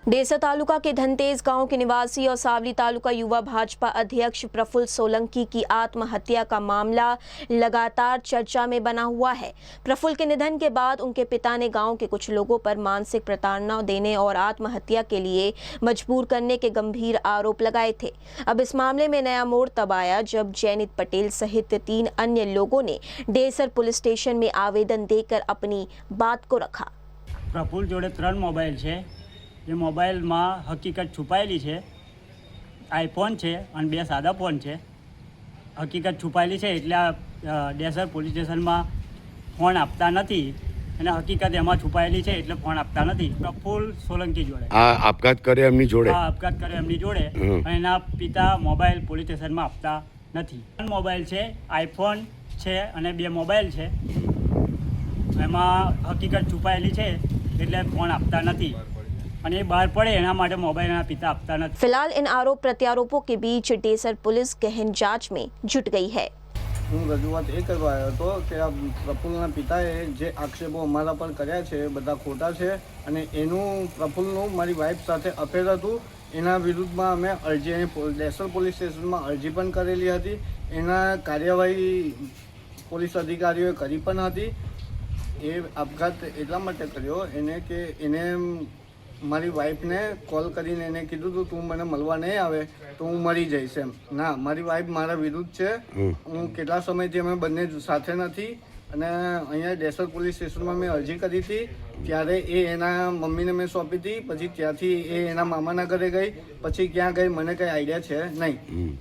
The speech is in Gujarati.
डेसर तालुका के धनतेज गांव के निवासी और सावली तालुका युवा भाजपा अध्यक्ष प्रफुल्ल सोलंकी की आत्महत्या का मामला लगातार चर्चा में बना हुआ है। प्रफुल्ल के निधन के बाद उनके पिता ने गांव के कुछ लोगों पर मानसिक प्रताड़ना देने और आत्महत्या के लिए मजबूर करने के गंभीर आरोप लगाए थे। अब इस मामले में नया मोड़ तब आया जब जैनित पटेल सहित 3 अन्य लोगों ने डेसर पुलिस स्टेशन में आवेदन देकर अपनी बात को रखा। प्रफुल्ल जोड़े 3 मोबाइल है। ये मोबाइल में हकीकत छुपाયેલી છે। आईफोन है और 2 सादा फोन है। हकीकत छुपाયેલી છે એટલે डेसर पुलिस स्टेशन में फोन आपता नहीं અને હકીકત એમાં છુપાયેલી છે એટલે ફોન આપતા નથી। પ્રફુલ્લ સોલંકી જોડે આ આપઘાત કરે એમની જોડે આપઘાત કરે એમની જોડે અને એના પિતા મોબાઈલ પોલીસ સ્ટેશનમાં આપતા નથી। મોબાઈલ છે, આઈફોન છે અને 2 મોબાઈલ છે। એમાં હકીકત છુપાયેલી છે એટલે ફોન આપતા નથી અને એ બહાર પડે એના માટે મોબાઈલ એના પિતા આપતા નથી। फिलहाल इन आरोप प्रत्यारोपों के बीच डेसर पुलिस गहन जांच में जुट गई है। હું રજૂઆત એ કરવા આવ્યો હતો કે આ પ્રફુલ્લના પિતાએ જે આક્ષેપો અમારા પર કર્યા છે બધા ખોટા છે અને એનું પ્રફુલ્લનું મારી વાઈફ સાથે અફેર હતું। એના વિરુદ્ધમાં અમે અરજી ડેસર પોલીસ સ્ટેશનમાં અરજી પણ કરેલી હતી। એના કાર્યવાહી પોલીસ અધિકારીઓએ કરી પણ હતી। એ આપઘાત એટલા માટે કર્યો એને કે એને મારી વાઈફને કોલ કરીને એને કીધું હતું તું મને મળવા નહીં આવે તો હું મરી જઈશ એમ। ના, મારી વાઈફ મારા વિરુદ્ધ છે। હું કેટલા સમયથી અમે બંને સાથે નથી અને અહીંયા ડેસર પોલીસ સ્ટેશનમાં મેં અરજી કરી હતી ત્યારે એ એના મમ્મીને મેં સોંપી હતી। પછી ત્યાંથી એ એના મામાના ઘરે ગઈ, પછી ક્યાં ગઈ મને કંઈ આઈડિયા છે નહીં।